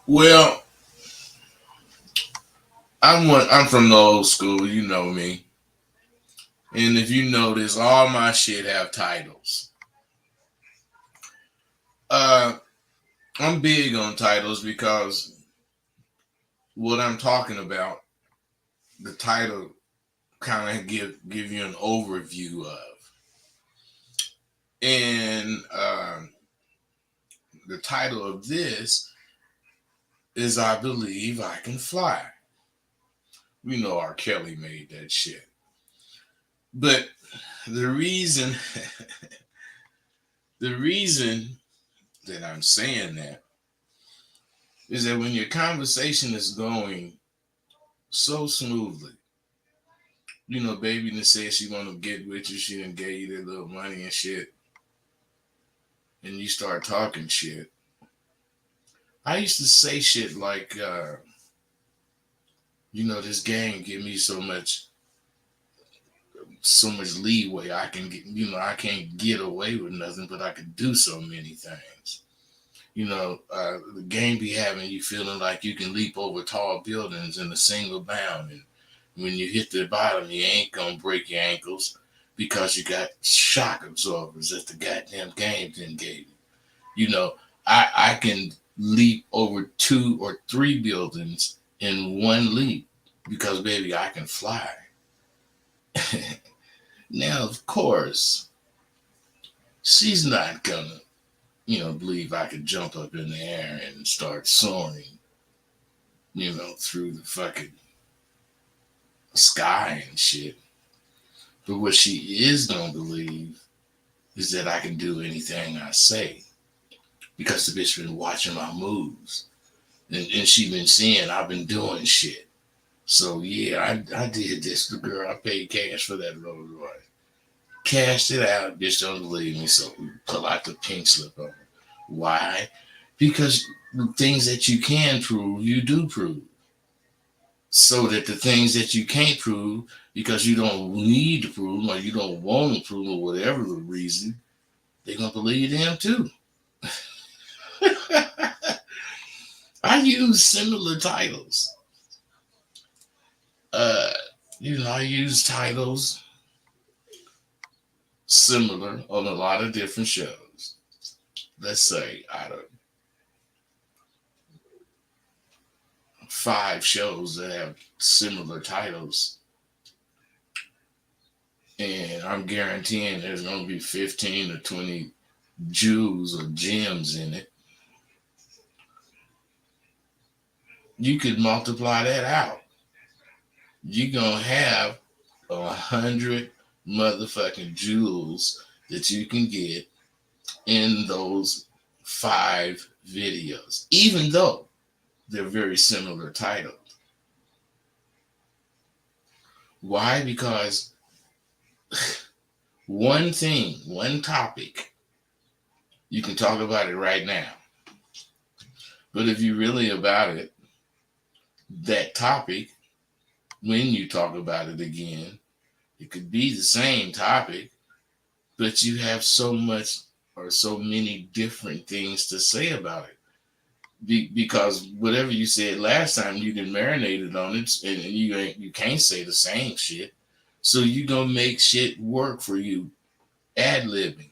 Well, I'm from the old school, you know me. And if you notice, all my shit have titles. Uh, I'm big on titles because what I'm talking about, the title kind of give you an overview of. And the title of this is "I Believe I Can Fly." We know R. Kelly made that shit, but the reason, the reason that I'm saying that is that when your conversation is going so smoothly, baby done said she want to get with you, she done gave you that little money and shit, and you start talking shit. I used to say shit like, this game give me so much leeway. I can get, I can't get away with nothing, but I can do so many things. The game be having you feeling like you can leap over tall buildings in a single bound, and when you hit the bottom, you ain't gonna break your ankles because you got shock absorbers that the goddamn game didn't give you. You know, I can leap over 2 or 3 buildings in one leap because baby, I can fly. Now, of course, she's not gonna, believe I could jump up in the air and start soaring, through the fucking sky and shit. But what she is gonna believe is that I can do anything I say because the bitch been watching my moves and she been seeing I've been doing shit. So yeah, I did this. The girl, I paid cash for that Rolls Royce. Cashed it out. Bitch don't believe me, so we pull out the pink slip of her. Why? Because the things that you can prove, you do prove. So that the things that you can't prove, because you don't need to prove them or you don't want to prove or whatever the reason, they're gonna believe them too. I use similar titles. Uh, I use titles similar on a lot of different shows. Let's say out of 5 shows that have similar titles, and I'm guaranteeing there's going to be 15 or 20 jewels or gems in it. You could multiply that out. You're going to have 100 motherfucking jewels that you can get in those 5 videos, even though they're very similar titles. Why? Because one thing, one topic, you can talk about it right now. But if you really about it, that topic, when you talk about it again, it could be the same topic, but you have so much or so many different things to say about it. Because whatever you said last time, you didn't marinate it on it, and you can't say the same shit. So you gonna make shit work for you, ad libbing,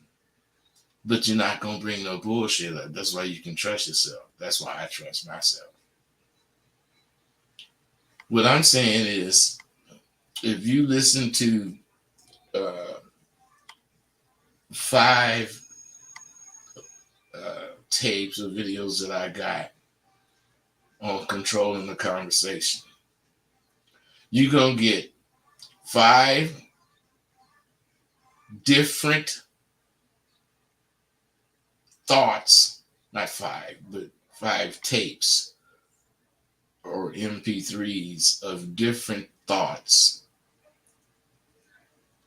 but you're not gonna bring no bullshit up. That's why you can trust yourself. That's why I trust myself. What I'm saying is, if you listen to uh, 5 tapes or videos that I got on controlling the conversation, you're gonna get 5 different thoughts, not 5, but 5 tapes or MP3s of different thoughts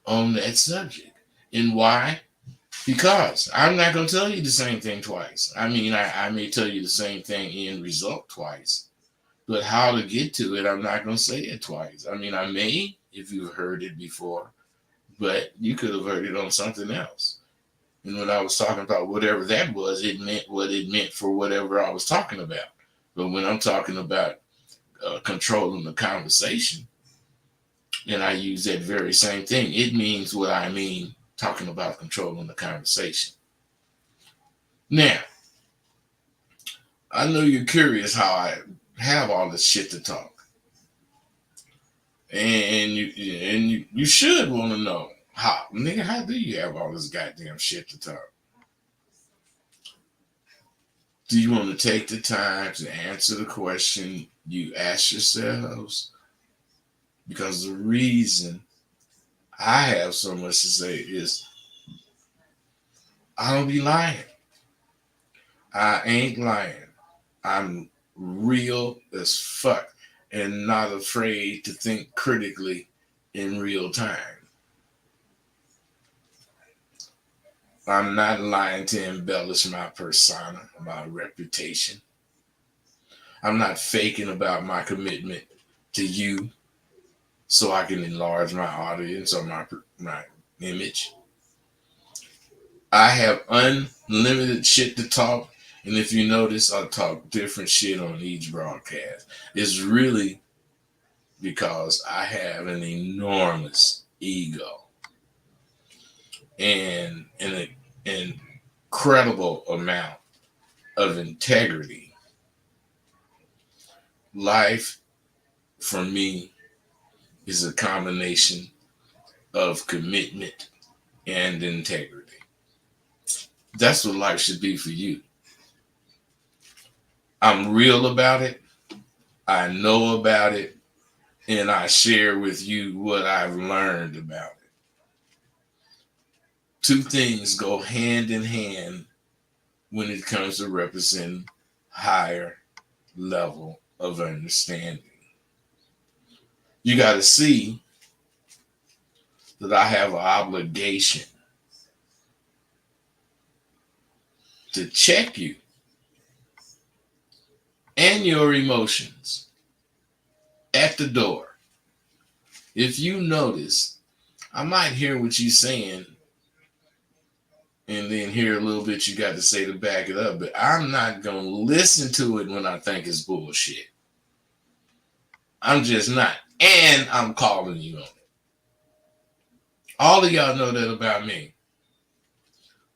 on that subject. And why? Because I'm not going to tell you the same thing twice. I mean, I may tell you the same thing in result twice, but how to get to it, I'm not going to say it twice. I mean, I may if you've heard it before, but you could have heard it on something else. And when I was talking about whatever that was, it meant what it meant for whatever I was talking about. But when I'm talking about controlling the conversation, and I use that very same thing, it means what I mean talking about controlling the conversation. Now, I know you're curious how I have all this shit to talk. And you should want to know how, nigga, how do you have all this goddamn shit to talk? Do you want to take the time to answer the question you ask yourselves? Because the reason I have so much to say is I don't be lying. I ain't lying. I'm real as fuck and not afraid to think critically in real time. I'm not lying to embellish my persona, my reputation. I'm not faking about my commitment to you so I can enlarge my audience or my image. I have unlimited shit to talk, and if you notice, I talk different shit on each broadcast. It's really because I have an enormous ego and an incredible amount of integrity. Life, for me, is a combination of commitment and integrity. That's what life should be for you. I'm real about it. I know about it. And I share with you what I've learned about it. Two things go hand in hand when it comes to representing higher level of understanding. You got to see that I have an obligation to check you and your emotions at the door. If you notice, I might hear what you're saying and then hear a little bit you got to say to back it up, but I'm not going to listen to it when I think it's bullshit. I'm just not. And I'm calling you on it. All of y'all know that about me.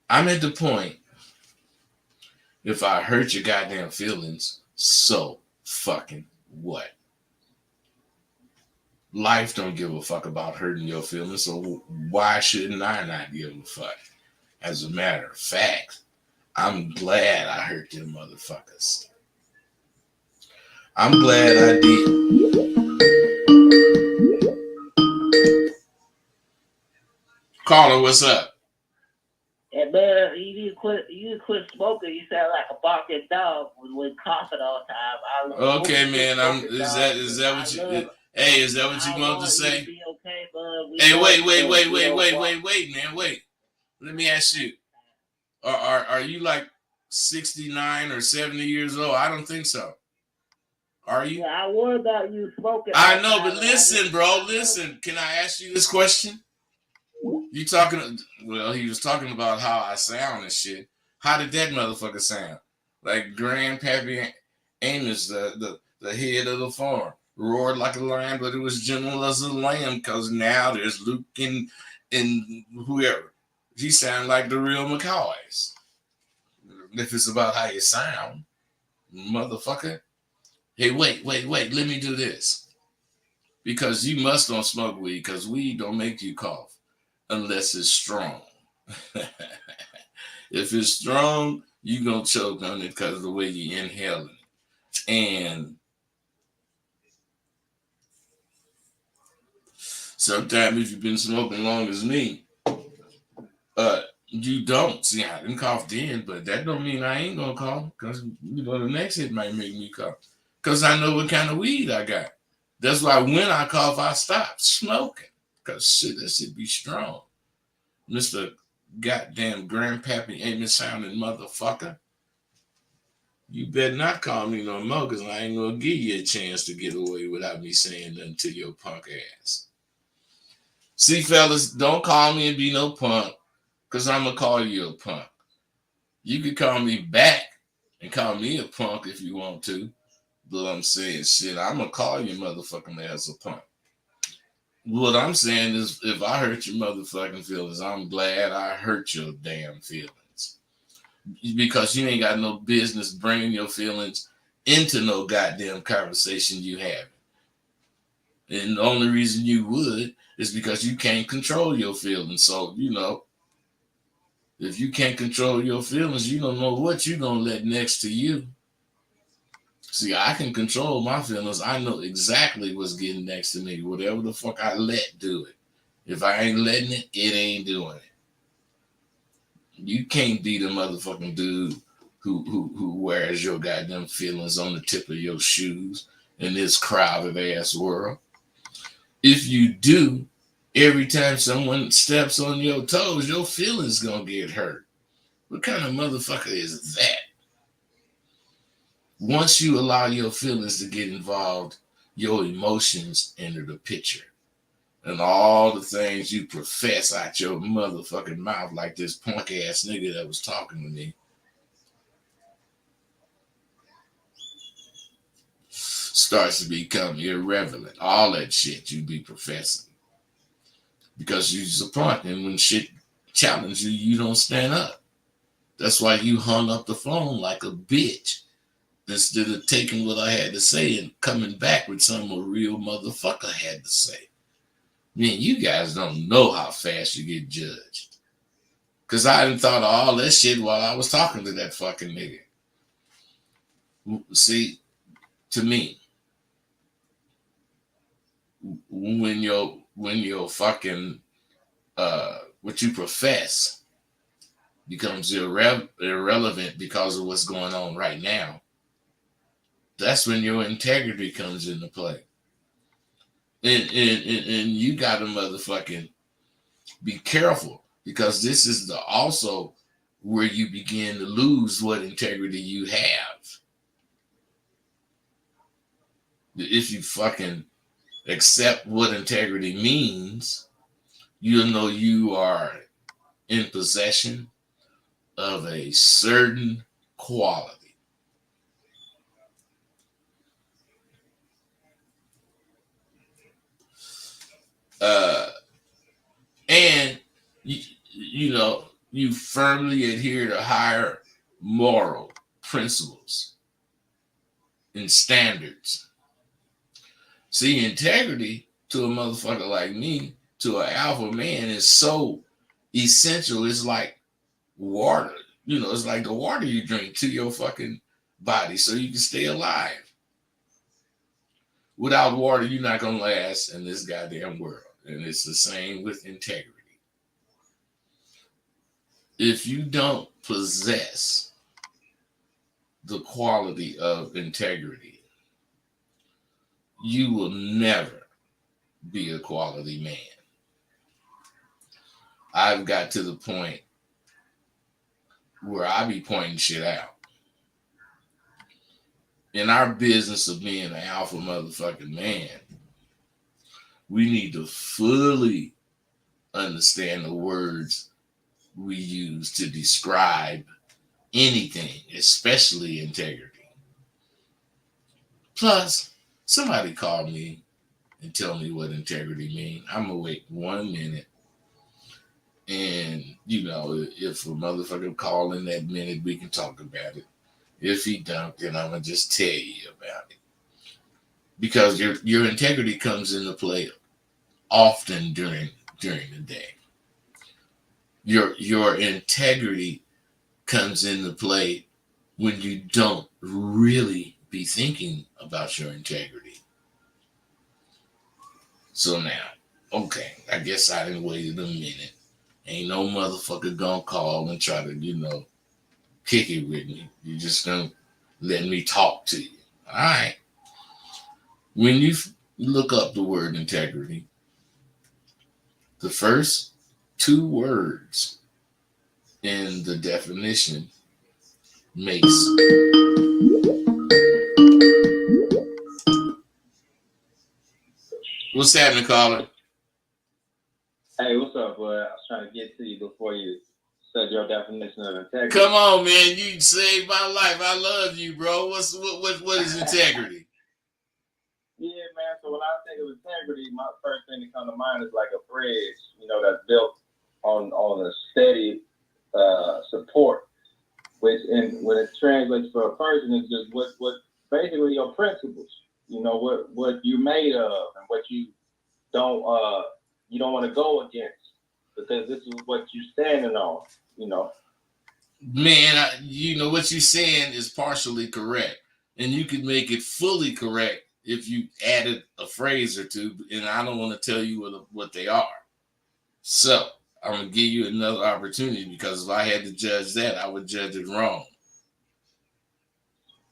I'm at the point, if I hurt your goddamn feelings, so fucking what? Life don't give a fuck about hurting your feelings, so why shouldn't I not give a fuck? As a matter of fact, I'm glad I hurt them motherfuckers. I'm glad I did. Caller, what's up? Hey man, you need to quit smoking. You sound like a barking dog with coughing all the time. Okay, man. Is that what you? Hey, is that what you want to say? Okay, hey, wait, man, wait. Let me ask you. Are you like 69 or 70 years old? I don't think so. Are you? Yeah, I worry about you smoking. I know, but listen, bro. Listen. Can I ask you this question? You talking? Well, he was talking about how I sound and shit. How did that motherfucker sound? Like Grandpappy Amos, the head of the farm, roared like a lion, but it was gentle as a lamb. Because now there's Luke and whoever. He sound like the real McCoys. If it's about how you sound, motherfucker. Hey, wait. Let me do this. Because you must don't smoke weed, because weed don't make you cough unless it's strong. If it's strong, you gonna choke on it because of the way you inhale it. And sometimes if you've been smoking long as me, you don't. See, I didn't cough then, but that don't mean I ain't gonna cough, because the next hit might make me cough. Because I know what kind of weed I got. That's why when I cough, I stop smoking. Because shit, that shit be strong. Mr. Goddamn Grandpappy Amos sounding motherfucker. You better not call me no more, because I ain't gonna give you a chance to get away without me saying nothing to your punk ass. See, fellas, don't call me and be no punk, because I'm gonna call you a punk. You can call me back and call me a punk if you want to, But I'm saying, shit, I'm gonna call your motherfucking ass a punk. What I'm saying is, if I hurt your motherfucking feelings, I'm glad I hurt your damn feelings. Because you ain't got no business bringing your feelings into no goddamn conversation you have. And the only reason you would is because you can't control your feelings. So, if you can't control your feelings, you don't know what you're going to let next to you. See, I can control my feelings. I know exactly what's getting next to me. Whatever the fuck I let do it. If I ain't letting it, it ain't doing it. You can't be the motherfucking dude who wears your goddamn feelings on the tip of your shoes in this crowded ass world. If you do, every time someone steps on your toes, your feelings gonna get hurt. What kind of motherfucker is that? Once you allow your feelings to get involved, your emotions enter the picture. And all the things you profess out your motherfucking mouth, like this punk ass nigga that was talking to me, starts to become irrelevant. All that shit you be professing. Because you're a punk, and when shit challenges you, you don't stand up. That's why you hung up the phone like a bitch instead of taking what I had to say and coming back with something a real motherfucker had to say. Man, you guys don't know how fast you get judged. Because I hadn't thought of all that shit while I was talking to that fucking nigga. See, to me, when your fucking what you profess becomes irrelevant because of what's going on right now, that's when your integrity comes into play. And you gotta motherfucking be careful, because this is also where you begin to lose what integrity you have. If you fucking accept what integrity means, you'll know you are in possession of a certain quality. And you firmly adhere to higher moral principles and standards. See, integrity to a motherfucker like me, to an alpha man, is so essential. It's like water. It's like the water you drink to your fucking body so you can stay alive. Without water, you're not going to last in this goddamn world. And it's the same with integrity. If you don't possess the quality of integrity, you will never be a quality man. I've got to the point where I be pointing shit out. In our business of being an alpha motherfucking man, we need to fully understand the words we use to describe anything, especially integrity. Plus, somebody call me and tell me what integrity means. I'm going to wait 1 minute. And, if a motherfucker call in that minute, we can talk about it. If he don't, then I'm going to just tell you about it. Because your integrity comes into play often during the day. Your integrity comes into play when you don't really be thinking about your integrity. So now, okay, I guess I didn't wait a minute. Ain't no motherfucker gonna call and try to, kick it with me. You just gonna let me talk to you. All right. When you look up the word integrity, the first 2 words in the definition makes what's happening, caller? Hey, what's up, bud? I was trying to get to you before you said your definition of integrity. Come on, man. You saved my life. I love you, bro. What is integrity? Yeah, man. So when I think of integrity, my first thing that comes to mind is like a bridge, that's built on a steady support, which when it translates for a person is just what basically your principles, what you made of and what don't you don't want to go against because this is what you're standing on, Man, what you're saying is partially correct, and you could make it fully correct if you added a phrase or two. And I don't want to tell you what they are. So I'm gonna give you another opportunity because if I had to judge that, I would judge it wrong.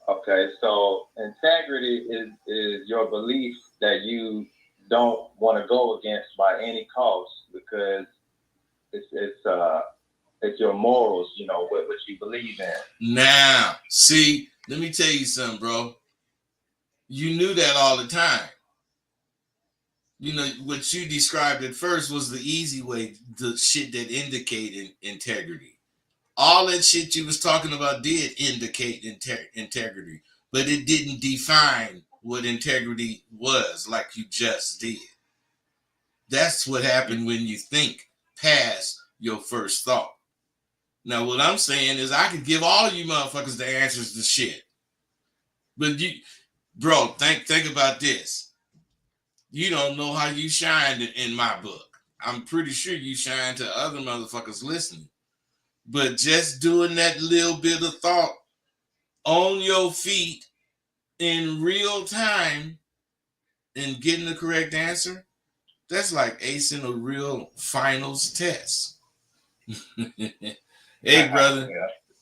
Okay, so integrity is your belief that you don't want to go against by any cost because it's your morals, what you believe in. Now, see, let me tell you something, bro. You knew that all the time. What you described at first was the easy way, the shit that indicated integrity. All that shit you was talking about did indicate integrity, but it didn't define what integrity was like you just did. That's what happened when you think past your first thought. Now, what I'm saying is I could give all you motherfuckers the answers to shit. But bro, think about this. You don't know how you shined in my book. I'm pretty sure you shine to other motherfuckers listening. But just doing that little bit of thought on your feet in real time and getting the correct answer, that's like acing a real finals test. Hey, brother,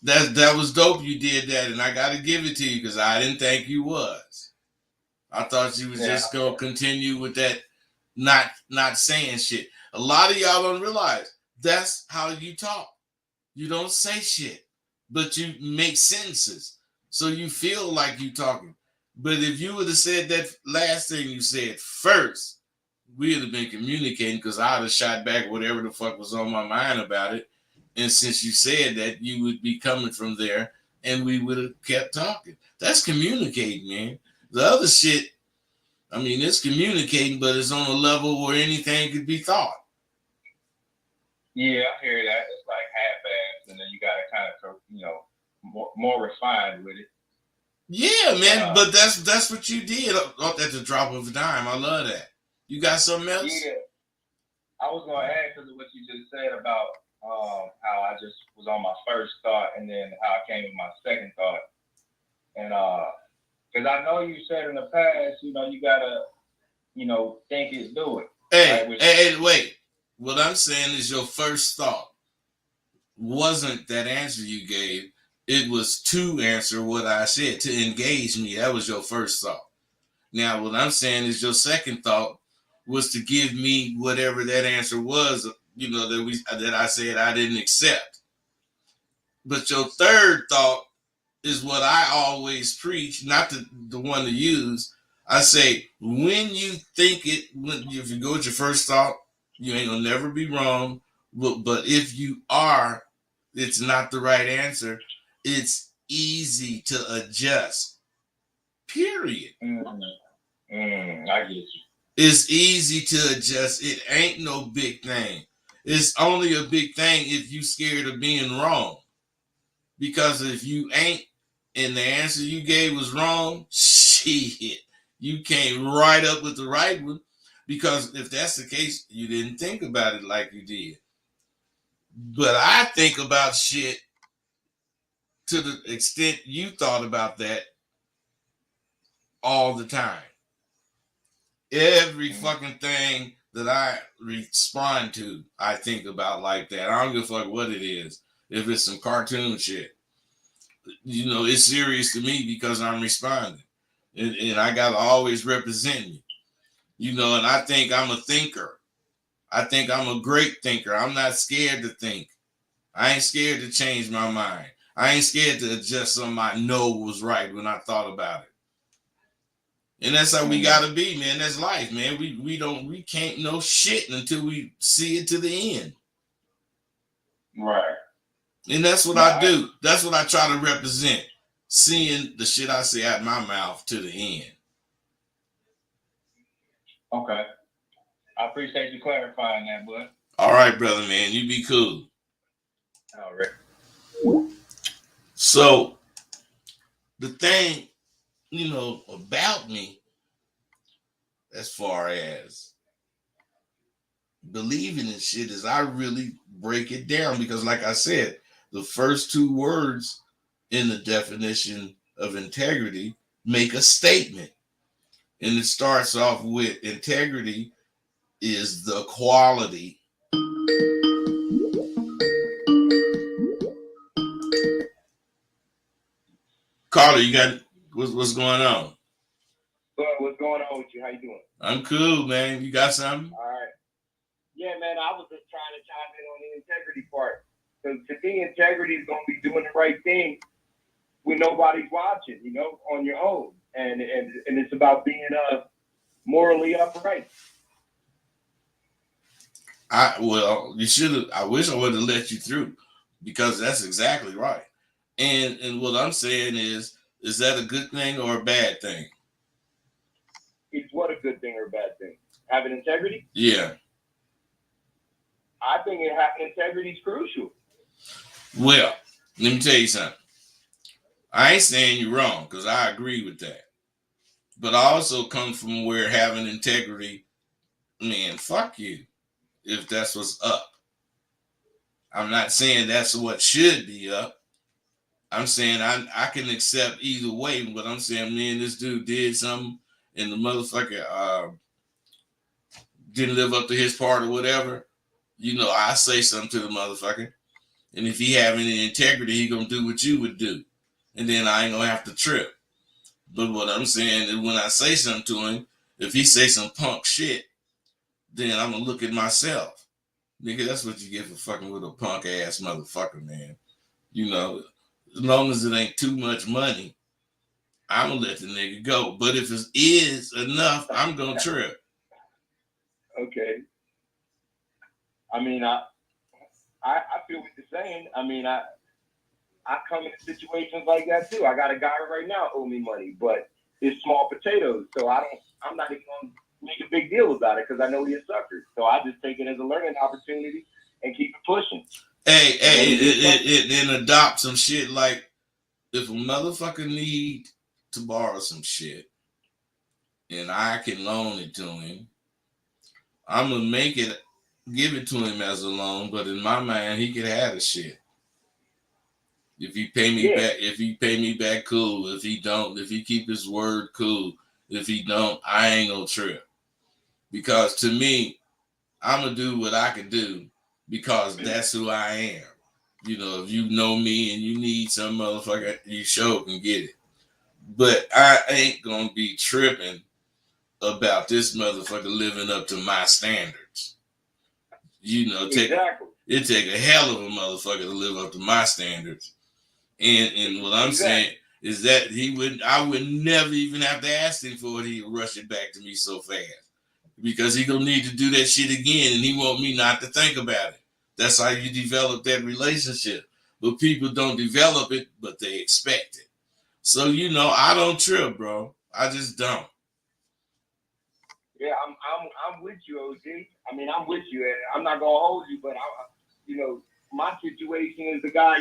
that was dope you did that, and I got to give it to you because I didn't think you was. I thought you was just going to continue with that not saying shit. A lot of y'all don't realize that's how you talk. You don't say shit, but you make sentences. So you feel like you talking. But if you would have said that last thing you said first, we would have been communicating because I would have shot back whatever the fuck was on my mind about it. And since you said that, you would be coming from there and we would have kept talking. That's communicating, man. The other shit, I mean, it's communicating, but it's on a level where anything could be thought. Yeah, I hear that. It's like half-assed, and then you got to kind of, more refined with it. Yeah, man, but that's what you did at the drop of a dime. I love that. You got something else? Yeah. I was going to add because of what you just said about how I just was on my first thought and then how I came with my second thought. And because I know you said in the past, you got to, think it, do it. Hey, right? Hey, wait. What I'm saying is your first thought wasn't that answer you gave. It was to answer what I said, to engage me. That was your first thought. Now, what I'm saying is your second thought was to give me whatever that answer was, that I said I didn't accept. But your third thought is what I always preach, not the one to use. I say, when you think it, if you go with your first thought, you ain't gonna never be wrong. But if you are, it's not the right answer. It's easy to adjust. Period. I get you. It's easy to adjust. It ain't no big thing. It's only a big thing if you scared of being wrong. Because if you ain't and the answer you gave was wrong, shit, you came right up with the right one. Because if that's the case, you didn't think about it like you did. But I think about shit to the extent you thought about that all the time. Every fucking thing that I respond to, I think about like that. I don't give a fuck what it is. If it's some cartoon shit, it's serious to me because I'm responding. And I got to always represent me. And I think I'm a thinker. I think I'm a great thinker. I'm not scared to think. I ain't scared to change my mind. I ain't scared to adjust something I know was right when I thought about it. And that's how we gotta be, man. That's life, man. We can't know shit until we see it to the end. Right. And that's what I do. That's what I try to represent. Seeing the shit I say out my mouth to the end. Okay. I appreciate you clarifying that, bud. All right, brother, man. You be cool. All right. So, the thing, about me, as far as believing in shit, is I really break it down because, like I said, the first two words in the definition of integrity make a statement. And it starts off with integrity is the quality. Carter, you got what's going on? What's going on with you? How you doing? I'm cool, man. You got something? All right. Yeah, man, I was just trying to chime in on the integrity part. Because to me, integrity is going to be doing the right thing when nobody's watching, on your own. And it's about being morally upright. You should have. I wish I would have let you through because that's exactly right. And what I'm saying is that a good thing or a bad thing? It's what a good thing or a bad thing? Having integrity? Yeah. I think having integrity is crucial. Well, let me tell you something. I ain't saying you're wrong because I agree with that. But I also come from where having integrity, man, fuck you, if that's what's up. I'm not saying that's what should be up. I'm saying I can accept either way, but I'm saying, man, this dude did something and the motherfucker didn't live up to his part or whatever. I say something to the motherfucker. And if he have any integrity, he gonna do what you would do. And then I ain't gonna have to trip. But what I'm saying is when I say something to him, if he say some punk shit, then I'm gonna look at myself. Nigga, that's what you get for fucking with a punk ass motherfucker, man. As long as it ain't too much money, I'm gonna let the nigga go. But if it is enough, I'm gonna trip. Okay. I mean, I feel what you're saying. I mean, I come into situations like that too. I got a guy right now owe me money, but it's small potatoes, so I'm not even gonna make a big deal about it because I know he's a sucker. So I just take it as a learning opportunity and keep it pushing. Then adopt some shit like if a motherfucker need to borrow some shit and I can loan it to him, I'm gonna give it to him as a loan, but in my mind, he could have the shit. If he pay me back, cool. If he don't, if he keep his word, cool. If he don't, I ain't gonna trip. Because to me, I'm gonna do what I can do because that's who I am. If you know me and you need some motherfucker, you sure can get it. But I ain't gonna be tripping about this motherfucker living up to my standards. Exactly. It take a hell of a motherfucker to live up to my standards. And what I'm saying is that I would never even have to ask him for it. He would rush it back to me so fast because he gonna need to do that shit again, and he want me not to think about it. That's how you develop that relationship. But people don't develop it, but they expect it. So I don't trip, bro. I just don't. Yeah, I'm with you, OG. I mean, I'm with you, and I'm not gonna hold you, but my situation is the guy.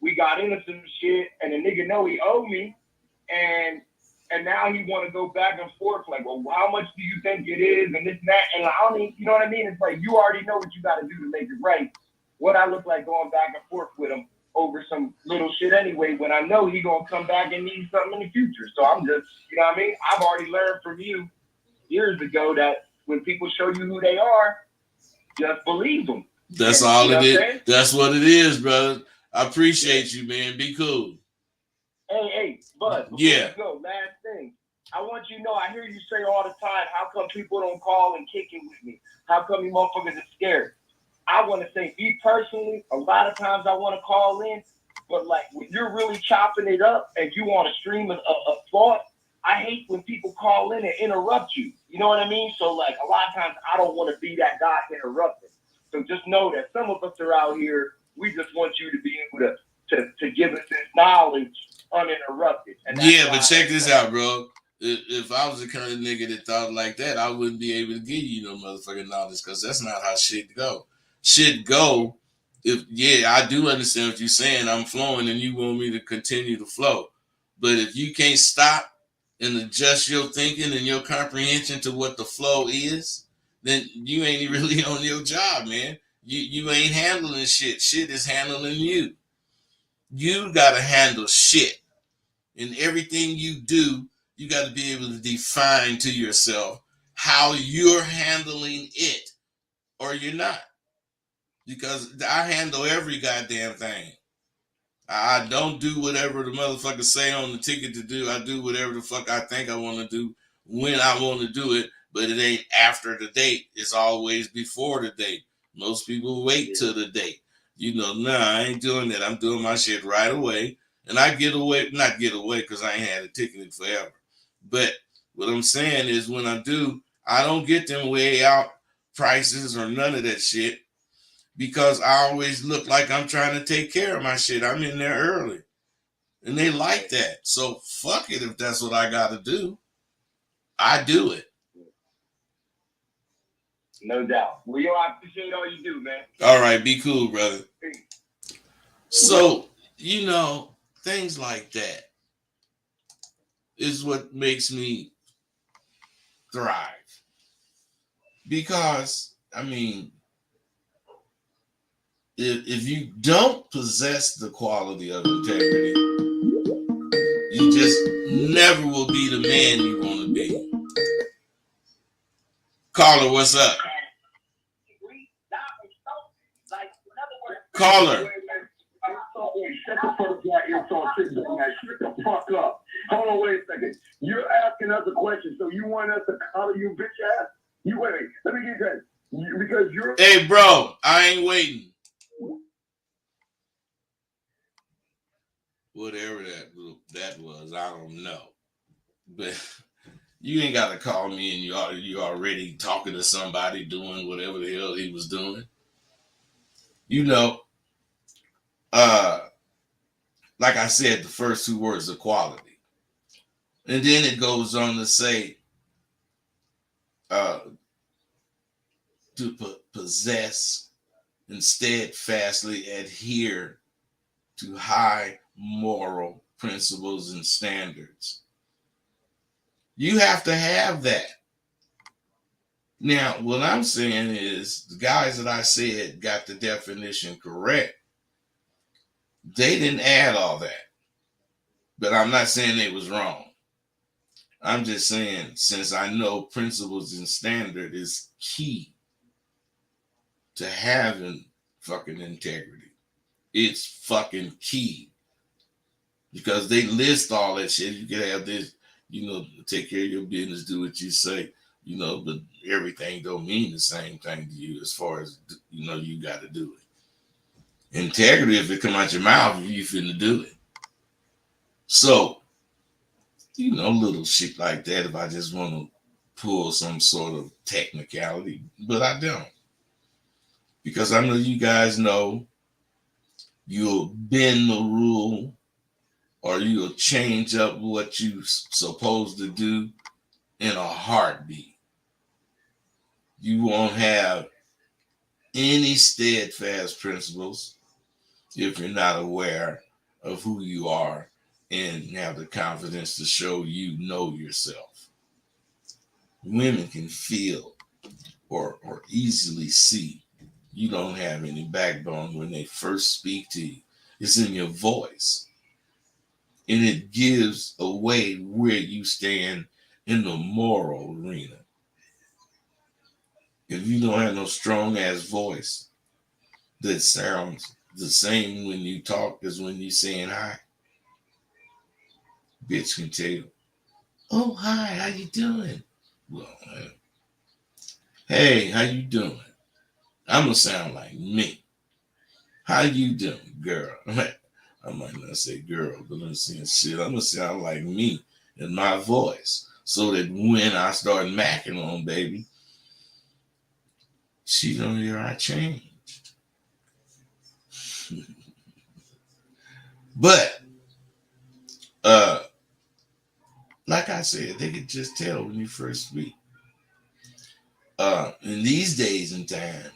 We got into some shit, and the nigga know he owed me, and now he want to go back and forth like, well, how much do you think it is, and this and that, and I don't even, you know what I mean? It's like you already know what you got to do to make it right. What I look like going back and forth with him over some little shit anyway, when I know he gonna come back and need something in the future. So I'm just, you know what I mean? I've already learned from you years ago that when people show you who they are, just believe them. That's all it is. That's what it is, brother. I appreciate you, man. Be cool. Hey, Bud. Yeah. Go. Last thing. I want you to know, I hear you say all the time, how come people don't call and kick it with me? How come you motherfuckers are scared? I want to say, me personally, a lot of times I want to call in, but like when you're really chopping it up and you want a stream of thought, I hate when people call in and interrupt you. You know what I mean? So like a lot of times I don't want to be that guy interrupting. So just know that some of us are out here We just want you to be able to give us this knowledge uninterrupted. And yeah, but check this out, bro. If I was the kind of nigga that thought like that, I wouldn't be able to give you no motherfucking knowledge because that's not how shit go. Shit go. If I do understand what you're saying. I'm flowing, and you want me to continue to flow. But if you can't stop and adjust your thinking and your comprehension to what the flow is, then you ain't really on your job, man. You ain't handling shit. Shit is handling you. You gotta handle shit. In everything you do, you got to be able to define to yourself how you're handling it or you're not. Because I handle every goddamn thing. I don't do whatever the motherfuckers say on the ticket to do. I do whatever the fuck I think I want to do when I want to do it, but it ain't after the date. It's always before the date. Most people wait till the date. Nah, I ain't doing that. I'm doing my shit right away. And I not get away because I ain't had a ticket in forever. But what I'm saying is when I do, I don't get them way out prices or none of that shit because I always look like I'm trying to take care of my shit. I'm in there early. And they like that. So fuck it if that's what I got to do. I do it. No doubt. Well, I appreciate all you do, man. All right, be cool, brother. So, things like that is what makes me thrive. Because, if you don't possess the quality of integrity, you just never will be the man you want to be. Caller, what's up? Caller. Shut the fuck up. Hold on, wait a second. You're asking us a question, so you want us to color you bitch ass? You wait. Let me get that. Because you're. Hey, bro, I ain't waiting. Whatever that was, I don't know. But you ain't got to call me and you already talking to somebody doing whatever the hell he was doing. Like I said, the first two words are quality. And then it goes on to say to possess and steadfastly adhere to high moral principles and standards. You have to have that. Now, what I'm saying is the guys that I said got the definition correct. They didn't add all that. But I'm not saying they was wrong. I'm just saying, since I know principles and standard is key to having fucking integrity, it's fucking key. Because they list all that shit. You can have this, take care of your business, do what you say, but everything don't mean the same thing to you as far as, you got to do it. Integrity, if it come out your mouth, you finna do it. So, little shit like that if I just want to pull some sort of technicality, but I don't. Because I know you guys know you'll bend the rule or you'll change up what you're supposed to do in a heartbeat. You won't have any steadfast principles if you're not aware of who you are and have the confidence to show you know yourself. Women can feel or easily see you don't have any backbone when they first speak to you. It's in your voice. And it gives away where you stand in the moral arena. If you don't have no strong ass voice that sounds the same when you talk as when you saying hi, bitch can tell. Oh, hi, how you doing? Well, hey, how you doing? I'm gonna sound like me. How you doing, girl? I might not say girl, but I'm saying shit. I'm gonna sound like me in my voice, so that when I start macking on baby, she don't hear I changed. But like I said, they could just tell when you first speak. In these days and times,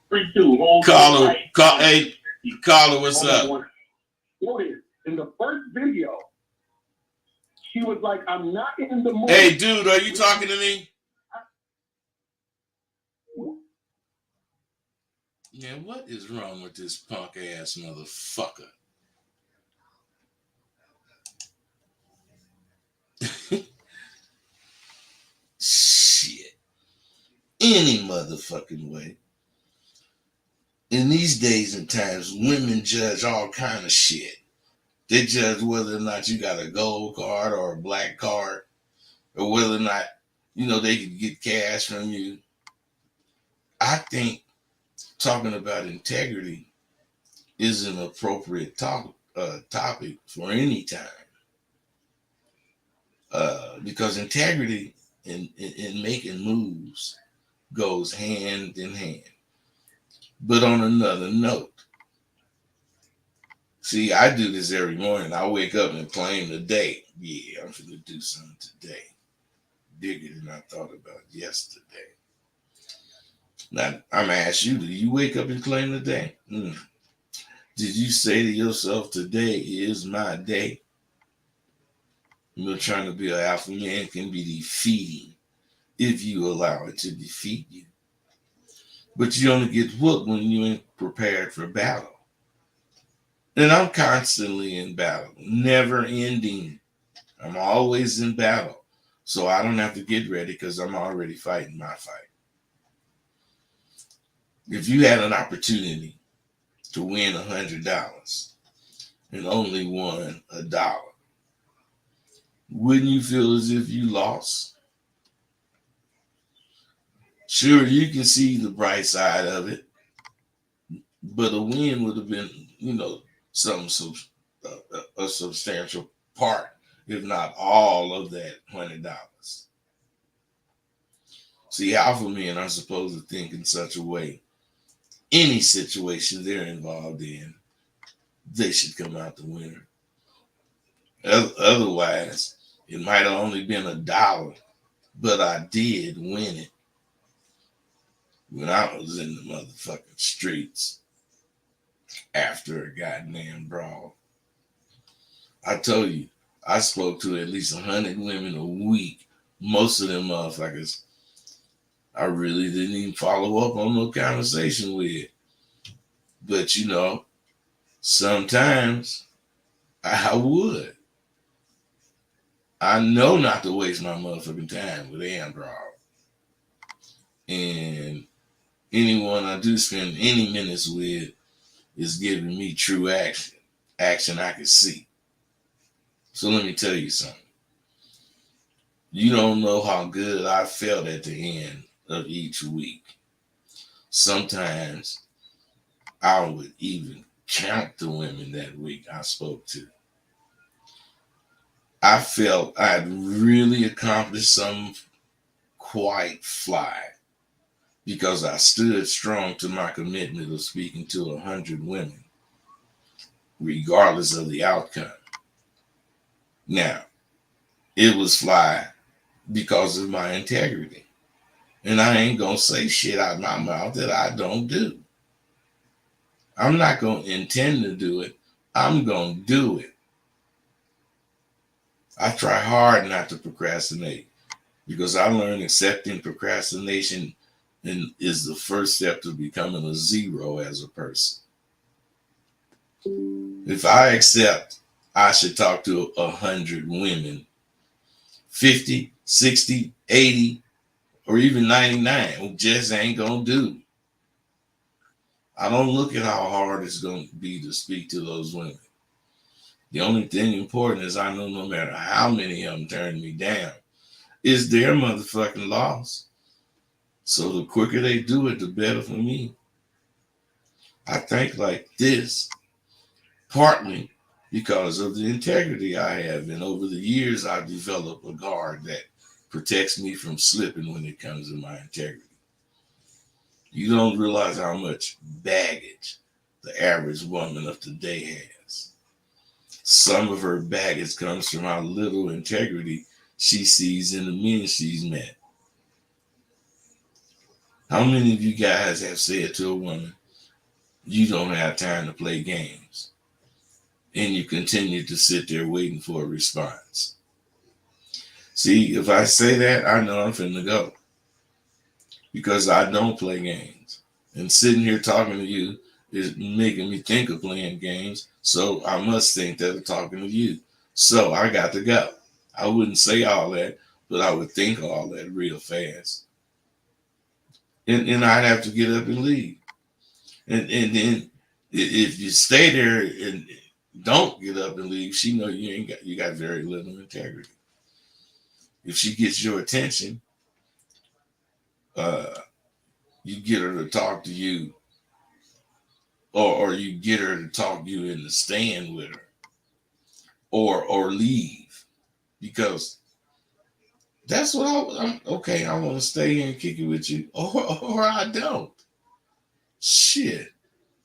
3-2. Hey, caller, what's up? Notice in the first video, she was like, "I'm not in the mood." Hey, dude, are you talking to me? Yeah, what is wrong with this punk ass motherfucker? Shit. Any motherfucking way. In these days and times, women judge all kind of shit. They judge whether or not you got a gold card or a black card, or whether or not, they can get cash from you. I think talking about integrity is an appropriate topic for any time. Because integrity in making moves goes hand in hand. But on another note, see, I do this every morning. I wake up and claim the day. Yeah, I'm going to do something today. Bigger than I thought about yesterday. Now, I'm going to ask you, do you wake up and claim the day? Did you say to yourself, today is my day? Trying to be an alpha man can be defeating if you allow it to defeat you. But you only get whooped when you ain't prepared for battle. And I'm constantly in battle, never ending. I'm always in battle. So I don't have to get ready because I'm already fighting my fight. If you had an opportunity to win $100 and only won $1, wouldn't you feel as if you lost? Sure, you can see the bright side of it, but a win would have been, a substantial part, if not all of that $100. See, alpha men are supposed to think in such a way, any situation they're involved in, they should come out the winner. Otherwise, it might have only been $1, but I did win it when I was in the motherfucking streets after a goddamn brawl. I told you, I spoke to at least 100 women a week. Most of them motherfuckers, I really didn't even follow up on no conversation with. But sometimes I would. I know not to waste my motherfucking time with Ambrawl. And anyone I do spend any minutes with is giving me true action I can see. So let me tell you something. You don't know how good I felt at the end of each week. Sometimes I would even count the women that week I spoke to. I felt I'd really accomplished something quite fly because I stood strong to my commitment of speaking to 100 women, regardless of the outcome. Now, it was fly because of my integrity. And I ain't going to say shit out of my mouth that I don't do. I'm not going to intend to do it. I'm going to do it. I try hard not to procrastinate because I learned accepting procrastination is the first step to becoming a zero as a person. If I accept I should talk to 100 women, 50, 60, 80, or even 99 just ain't going to do. I don't look at how hard it's going to be to speak to those women. The only thing important is I know no matter how many of them turn me down, it's their motherfucking loss. So the quicker they do it, the better for me. I think like this, partly because of the integrity I have. And over the years, I've developed a guard that protects me from slipping when it comes to my integrity. You don't realize how much baggage the average woman of today has. Some of her baggage comes from how little integrity she sees in the men she's met. How many of you guys have said to a woman, you don't have time to play games, and you continue to sit there waiting for a response? See, if I say that, I know I'm finna go, because I don't play games. And sitting here talking to you is making me think of playing games, so I must think that I'm talking to you. So I got to go. I wouldn't say all that, but I would think all that real fast. And I'd have to get up and leave. And then if you stay there and don't get up and leave, she know you got very little integrity. If she gets your attention, you get her to talk to you, or you get her to talk to you in the stand with her, or leave, because that's what I'm okay. I want to stay here and kick it with you, or I don't. Shit.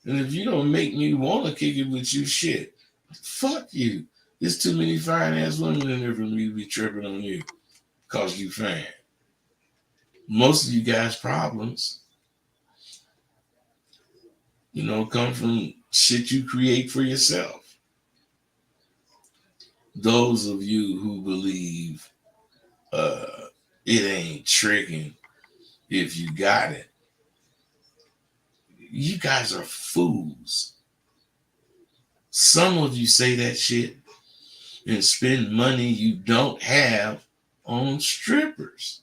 And if you don't make me want to kick it with you, shit, fuck you. There's too many fine ass women in there for me to be tripping on you because you fine. Most of you guys' problems, come from shit you create for yourself. Those of you who believe it ain't tricking if you got it, you guys are fools. Some of you say that shit and spend money you don't have on strippers.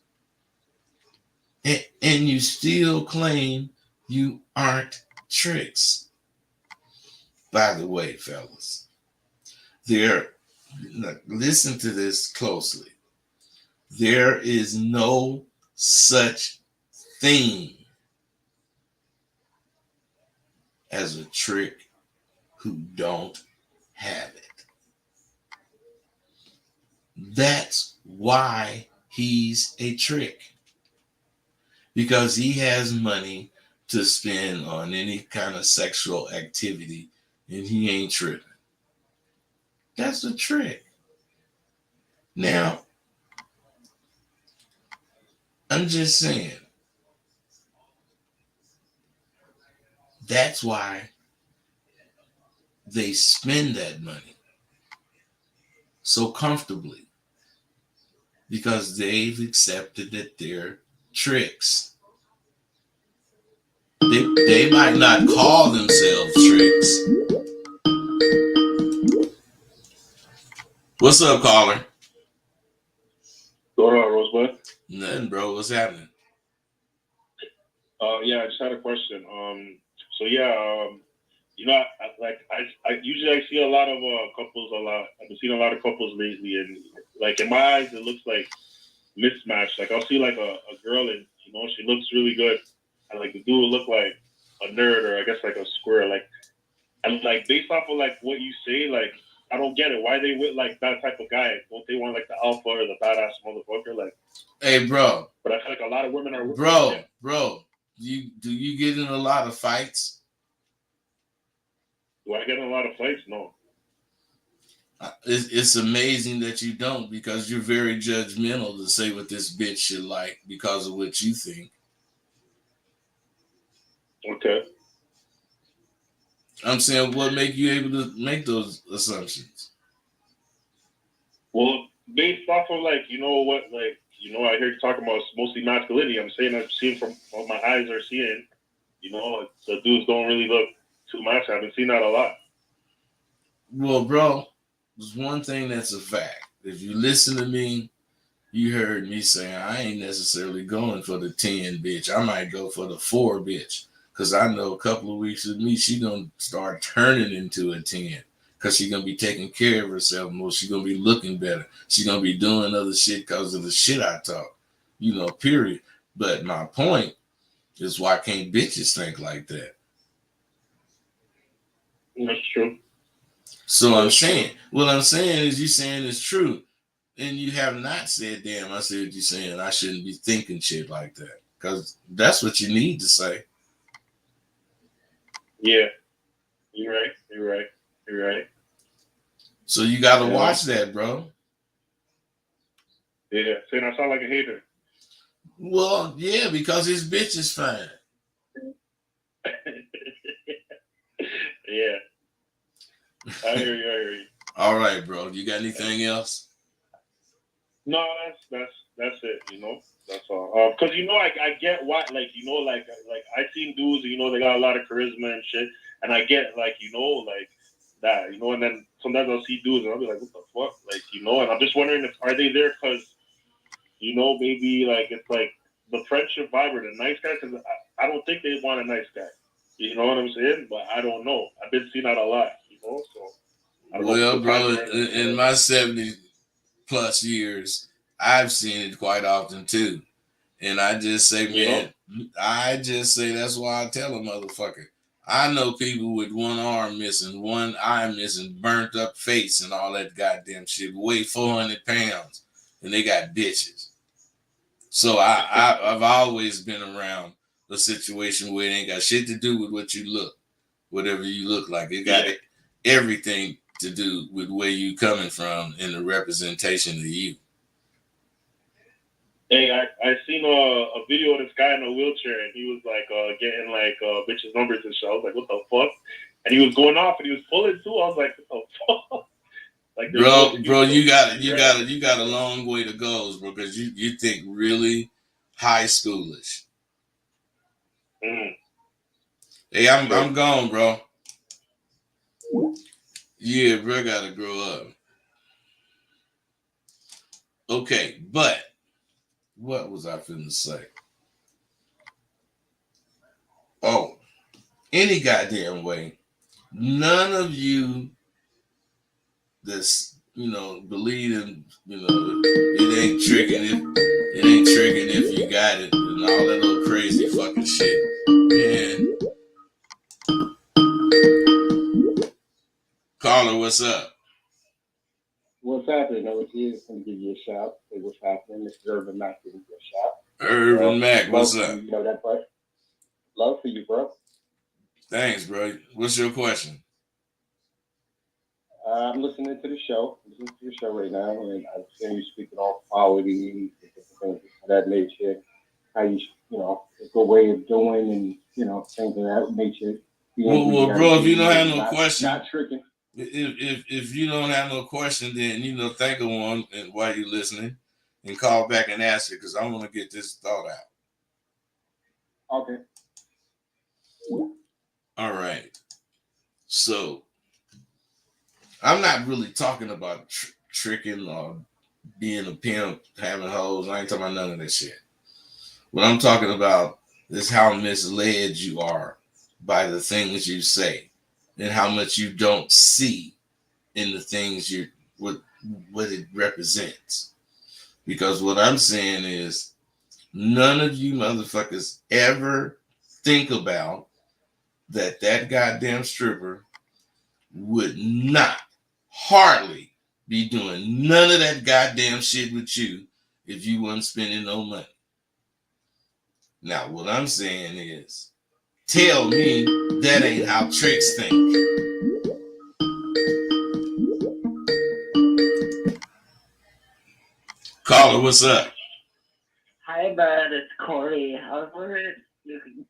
And you still claim you aren't tricks. By the way, fellas, listen to this closely. There is no such thing as a trick who don't have it. That's why he's a trick. Because he has money to spend on any kind of sexual activity and he ain't tripping. That's a trick. Now, I'm just saying, that's why they spend that money so comfortably, because they've accepted that they're tricks. They might not call themselves tricks. What's up, caller? Going on, Rosebud? Nothing, bro. What's happening? Yeah, I just had a question. I usually see a lot of couples. I've been seeing a lot of couples lately, and like in my eyes, it looks like mismatch. Like I'll see like a girl, and she looks really good, and like the dude will look like a nerd, or I guess like a square. Like, and like based off of like what you say, like I don't get it. Why they with like that type of guy? Don't they want like the alpha or the badass motherfucker? Like, hey, bro. But I feel like a lot of women are. Bro. Do you get in a lot of fights? Do I get in a lot of fights? No. It's amazing that you don't, because you're very judgmental to say what this bitch should like because of what you think. Okay. I'm saying, what make you able to make those assumptions? Well, based off of I hear you talking about mostly masculinity. I'm saying I've seen from what my eyes are seeing, the dudes don't really look too much. I haven't seen that a lot. Well, bro, there's one thing that's a fact. If you listen to me, you heard me saying I ain't necessarily going for the 10 bitch. I might go for the 4 bitch. Because I know a couple of weeks with me, she going to start turning into a 10. Because she's going to be taking care of herself more. She's going to be looking better. She's going to be doing other shit because of the shit I talk. Period. But my point is, why can't bitches think like that? That's true. So what I'm saying is, you saying it's true. And you have not said, damn, I see what you're saying. I shouldn't be thinking shit like that. Because that's what you need to say. Yeah, you're right. You're right. You're right. So you got to Yeah. watch that, bro. Yeah, saying I sound like a hater. Well, yeah, because his bitch is fine. Yeah, I hear you. I hear you. All right, bro. You got anything else? No, that's it. You know, that's all. Because I get why. Like I seen dudes. They got a lot of charisma and shit, and I get like that. And then sometimes I'll see dudes and I'll be like, what the fuck, and I'm just wondering if are they there because maybe like it's like the friendship vibe or the nice guy. Because I don't think they want a nice guy. You know what I'm saying? But I don't know. I've been seeing that a lot. So. I don't know if Well, the bro, times are in my 70 plus years, I've seen it quite often too. And I just say, man, I just say that's why I tell a motherfucker. I know people with one arm missing, one eye missing, burnt up face, and all that goddamn shit. Weigh 400 pounds, and they got bitches. So I've always been around a situation where it ain't got shit to do with what you look, whatever you look like. It got everything to do with where you coming from and the representation of you. Hey, I seen a video of this guy in a wheelchair, and he was like getting like bitches numbers and shit. I was like, what the fuck? And he was going off, and he was pulling too. I was like, what the fuck? Like, bro, you got a long way to go, bro, because you think really high schoolish. Mm. Hey, I'm gone, bro. Yeah, bro, gotta grow up. Okay, but what was I finna say? Oh, any goddamn way, none of you that's believe in it ain't tricking if you got it and all that little crazy fucking shit, man. Caller, what's up? What's happening? I was here to give you a shout. Hey, what's happening? This is Urban Mac giving you a shout. Urban Mac, what's up? You know that, but love for you, bro. Thanks, bro. What's your question? I'm listening to the show. Right now, and I'm hearing you speaking on quality and different things of that nature. How you a good way of doing and things of that nature. Well, bro, if you don't have no question, not tricking. If you don't have no question, then think of one and while you're listening, and call back and ask it because I want to get this thought out. Okay. All right. So I'm not really talking about tricking or being a pimp, having hoes. I ain't talking about none of that shit. What I'm talking about is how misled you are by the things you say and how much you don't see in the things what it represents. Because what I'm saying is none of you motherfuckers ever think about that goddamn stripper would not hardly be doing none of that goddamn shit with you if you wasn't spending no money. Now, what I'm saying is, tell me that ain't how tricks think. Caller, what's up? Hi, bud. It's Corey. I was wondering if you could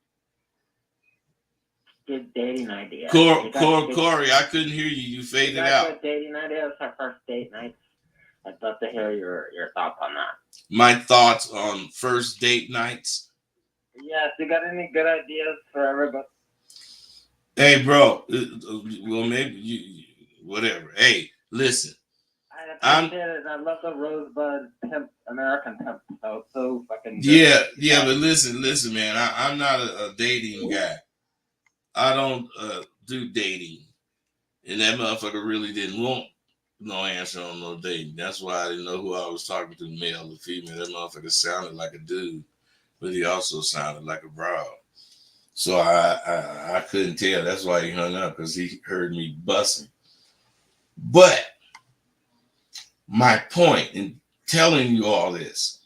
give dating ideas. Corey, I couldn't hear you. You faded out. Dating ideas for first date nights. I'd love to hear your thoughts on that. My thoughts on first date nights? Yes, you got any good ideas for everybody? Hey, bro. Well, maybe you whatever. Hey, listen. I appreciate it. I love the Rosebud pimp, American pimp. So fucking good. Yeah, but listen, man. I'm not a dating guy. I don't do dating, and that motherfucker really didn't want no answer on no dating. That's why I didn't know who I was talking to, male or female. That motherfucker sounded like a dude, but he also sounded like a broad. So I couldn't tell. That's why he hung up, because he heard me bussing. But my point in telling you all this,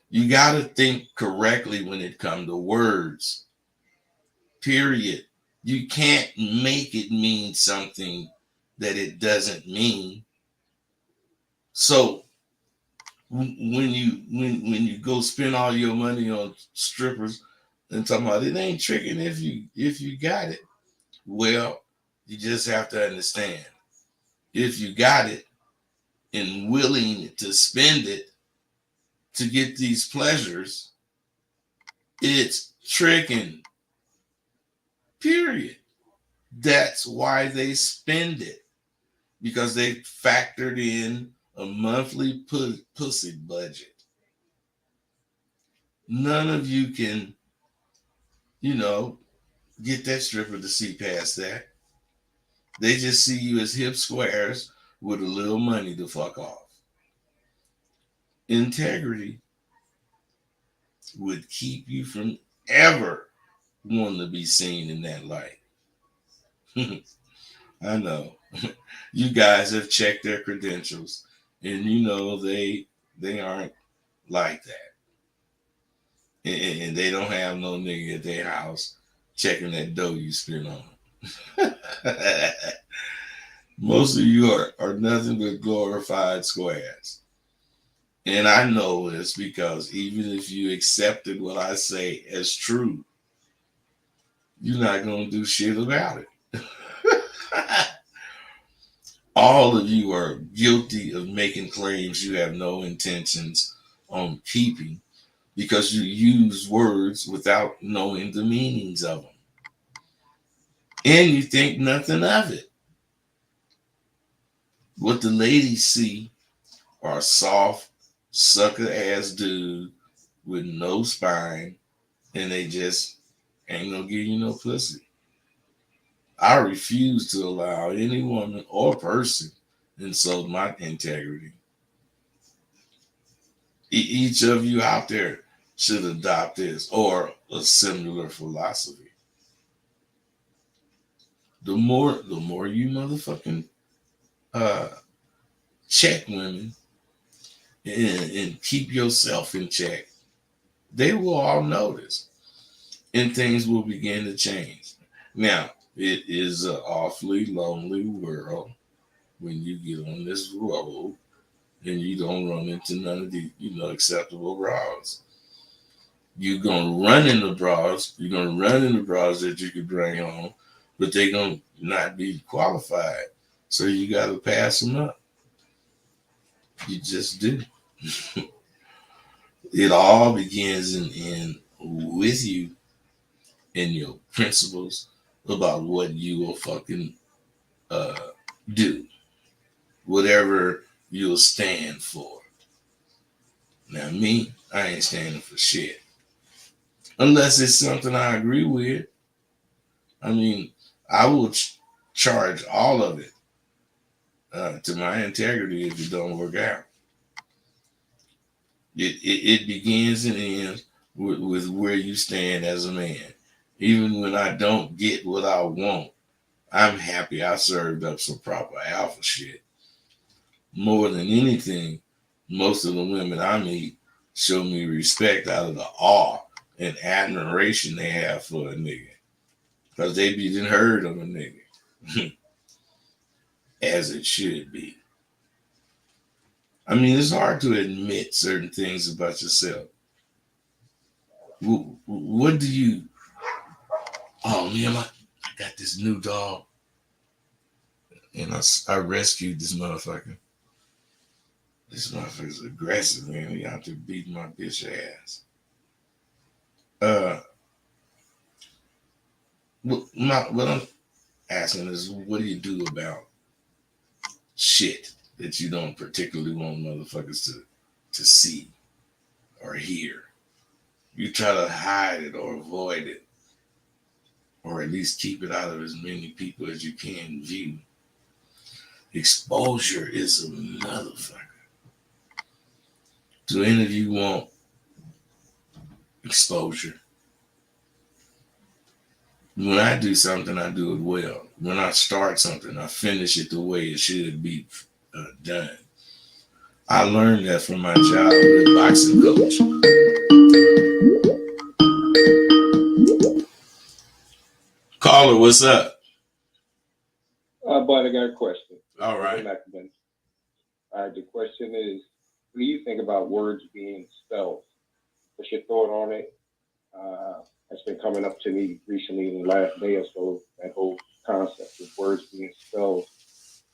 you got to think correctly when it comes to words. Period. You can't make it mean something that it doesn't mean. So when you go spend all your money on strippers and talking about it ain't tricking if you got it, well, you just have to understand if you got it and willing to spend it to get these pleasures, it's tricking. Period. That's why they spend it, because they factored in a monthly pussy budget. None of you can, get that stripper to see past that. They just see you as hip squares with a little money to fuck off. Integrity would keep you from ever wanting to be seen in that light. I know. You guys have checked their credentials and they aren't like that. And they don't have no nigga at their house checking that dough you spend on them. Most of you are nothing but glorified squares. And I know this because even if you accepted what I say as true, you're not going to do shit about it. All of you are guilty of making claims you have no intentions on keeping because you use words without knowing the meanings of them. And you think nothing of it. What the ladies see are soft, sucker ass dude with no spine, and they just ain't gonna give you no pussy. I refuse to allow any woman or person insult my integrity. Each of you out there should adopt this or a similar philosophy. The more you motherfucking check women and keep yourself in check, they will all notice and things will begin to change. Now, it is an awfully lonely world when you get on this road and you don't run into none of the acceptable bras. You're gonna run into bras. You're gonna run into bras that you could bring home, but they're gonna not be qualified. So you gotta pass them up. You just do. It all begins in with you and your principles about what you will fucking do, whatever you'll stand for. Now, me, I ain't standing for shit unless it's something I agree with. I mean, I will charge all of it to my integrity if it don't work out. It begins and ends with where you stand as a man. Even when I don't get what I want, I'm happy I served up some proper alpha shit. More than anything, most of the women I meet show me respect out of the awe and admiration they have for a nigga. Because they be done heard of a nigga. As it should be. I mean, it's hard to admit certain things about yourself. What do you... Oh, man, I got this new dog. And I rescued this motherfucker. This motherfucker's aggressive, man. He out there beating my bitch ass. What I'm asking is, what do you do about shit that you don't particularly want motherfuckers to see or hear? You try to hide it or avoid it, or at least keep it out of as many people as you can view. Exposure is a motherfucker. Do any of you want exposure? When I do something, I do it well. When I start something, I finish it the way it should be done. I learned that from my childhood boxing coach. Caller, what's up? But I got a question. All right. All right, the question is, what do you think about words being spelled? What's your thought on it? That's been coming up to me recently in the last day or so, that whole concept of words being spelled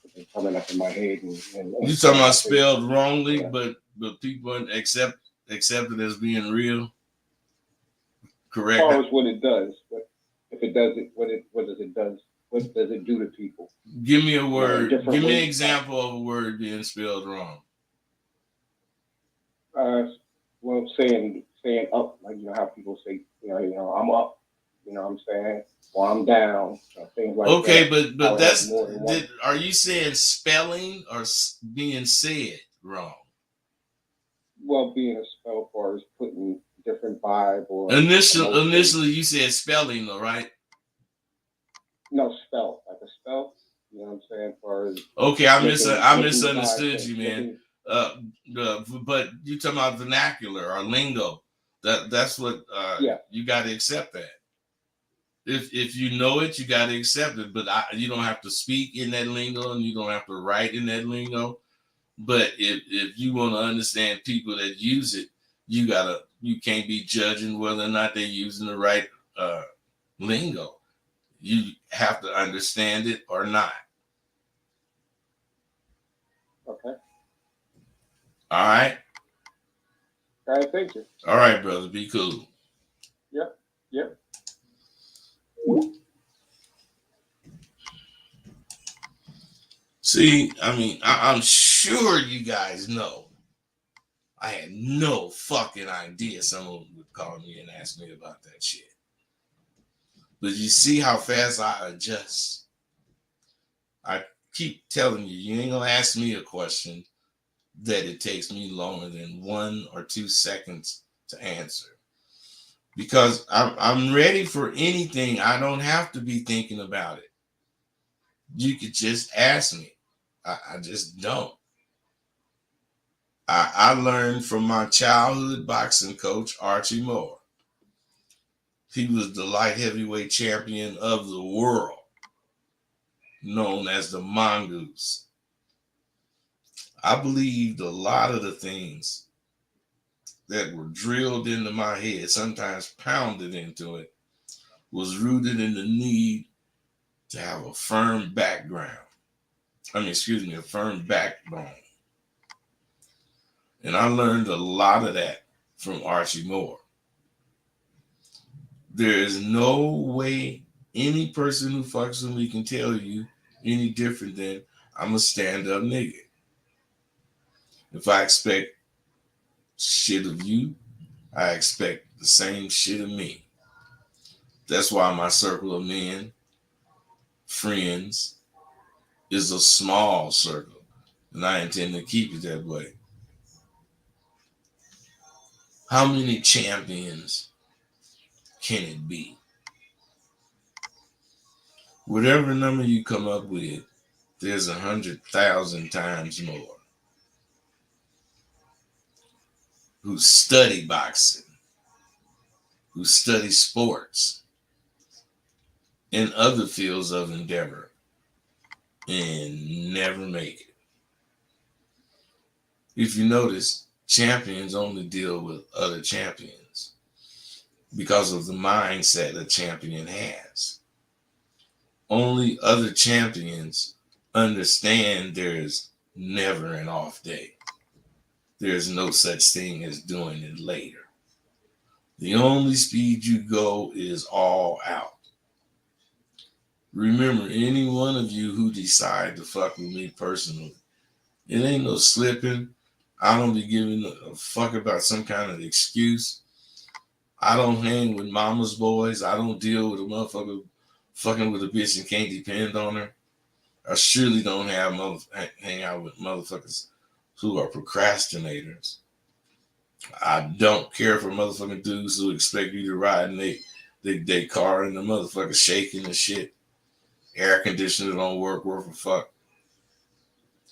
has been coming up in my head. You talking about spelled wrongly, yeah. but people accept it as being real? Correct. As far as what it does, but if it does it, what does it does? What does it do to people? Give me a word. Give me an ways. example of a word being spelled wrong. Well, saying up, like how people say, I'm up. You know what I'm saying? Or I'm down. Things like that. Okay, but that's. Are you saying spelling or being said wrong? Well, being a spell for is putting different vibe or initially you said spelling, though, right? No, spell, like a spell. You know what I'm saying? Okay, I misunderstood you, man. But you talking about vernacular or lingo. That's what you got to accept that. If you know it, you got to accept it. But you don't have to speak in that lingo, and you don't have to write in that lingo. But if you want to understand people that use it, you can't be judging whether or not they're using the right lingo. You have to understand it or not. Okay. All right. All right. Thank you. All right, brother. Be cool. Yep. See, I mean, I'm sure you guys know. I had no fucking idea someone would call me and ask me about that shit. But you see how fast I adjust. I keep telling you, you ain't gonna ask me a question that it takes me longer than 1 or 2 seconds to answer. Because I'm ready for anything. I don't have to be thinking about it. You could just ask me. I just don't. I learned from my childhood boxing coach, Archie Moore. He was the light heavyweight champion of the world, known as the Mongoose. I believed a lot of the things that were drilled into my head, sometimes pounded into it, was rooted in the need to have a firm background. A firm backbone. And I learned a lot of that from Archie Moore. There is no way any person who fucks with me can tell you any different than I'm a stand-up nigga. If I expect shit of you, I expect the same shit of me. That's why my circle of men, friends, is a small circle. And I intend to keep it that way. How many champions can it be? Whatever number you come up with, there's 100,000 times more who study boxing, who study sports and other fields of endeavor and never make it. If you notice, champions only deal with other champions because of the mindset a champion has. Only other champions understand there's never an off day. There's no such thing as doing it later. The only speed you go is all out. Remember, any one of you who decide to fuck with me personally, it ain't no slipping. I don't be giving a fuck about some kind of excuse. I don't hang with mama's boys. I don't deal with a motherfucker fucking with a bitch and can't depend on her. I surely don't hang out with motherfuckers who are procrastinators. I don't care for motherfucking dudes who expect you to ride in they car and the motherfucker shaking and shit. Air conditioner don't work worth a fuck.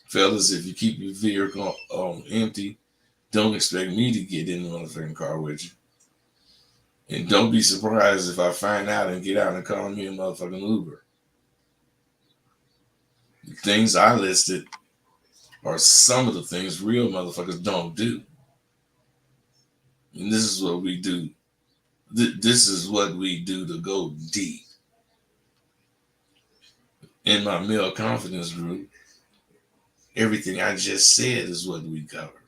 Fellas, if you keep your vehicle empty, don't expect me to get in the motherfucking car with you. And don't be surprised if I find out and get out and call me a motherfucking Uber. The things I listed are some of the things real motherfuckers don't do. And this is what we do. This is what we do to go deep. In my male confidence group, everything I just said is what we cover.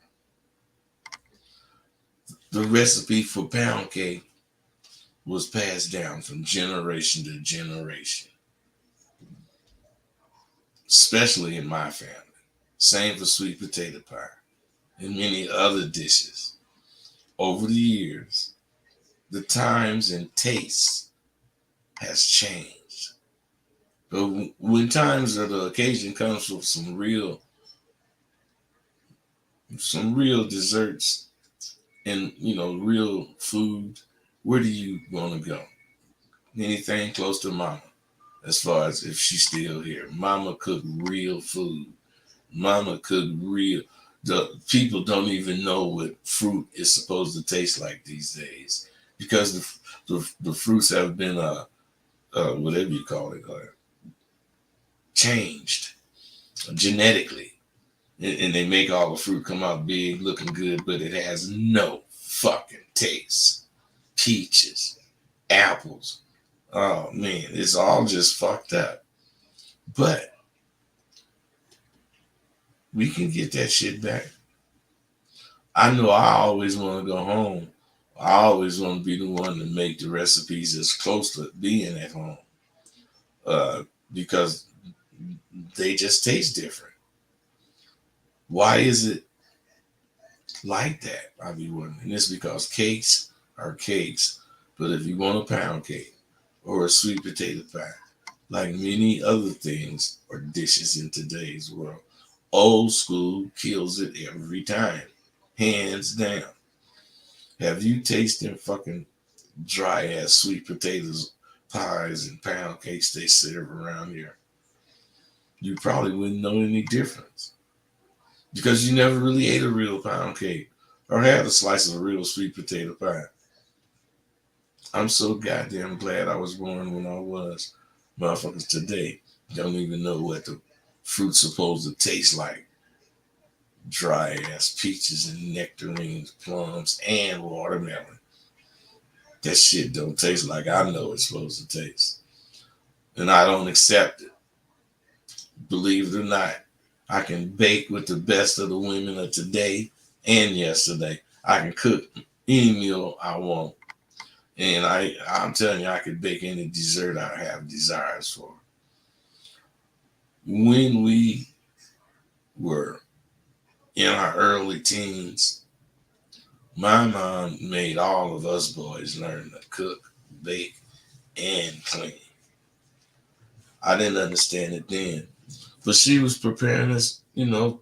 The recipe for pound cake was passed down from generation to generation, especially in my family. Same for sweet potato pie and many other dishes. Over the years, the times and tastes has changed. But when times or the occasion comes for some real desserts and real food, where do you want to go? Anything close to mama, as far as if she's still here. Mama cooked real food. Mama cooked real. The people don't even know what fruit is supposed to taste like these days because the fruits have been whatever you call it changed genetically, and they make all the fruit come out big, looking good, but it has no fucking taste. Peaches, apples. Oh man, it's all just fucked up. But we can get that shit back. I know I always want to go home. I always want to be the one to make the recipes as close to being at home because they just taste different. Why is it like that? I be wondering. And it's because cakes are cakes. But if you want a pound cake or a sweet potato pie, like many other things or dishes in today's world, old school kills it every time. Hands down. Have you tasted fucking dry ass sweet potatoes, pies, and pound cakes they serve around here? You probably wouldn't know any difference because you never really ate a real pound cake or had a slice of a real sweet potato pie. I'm so goddamn glad I was born when I was. Motherfuckers today don't even know what the fruit's supposed to taste like. Dry ass peaches and nectarines, plums, and watermelon. That shit don't taste like I know it's supposed to taste. And I don't accept it. Believe it or not, I can bake with the best of the women of today and yesterday. I can cook any meal I want. And I'm telling you, I could bake any dessert I have desires for. When we were in our early teens, my mom made all of us boys learn to cook, bake, and clean. I didn't understand it then. But she was preparing us, to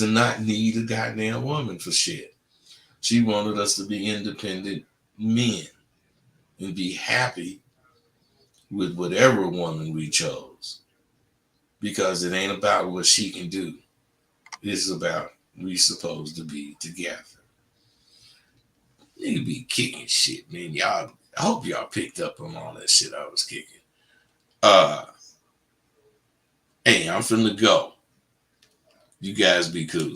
not need a goddamn woman for shit. She wanted us to be independent men and be happy with whatever woman we chose. Because it ain't about what she can do. It's about we supposed to be together. Nigga be kicking shit, man. Y'all, I hope y'all picked up on all that shit I was kicking. Hey, I'm finna go. You guys be cool.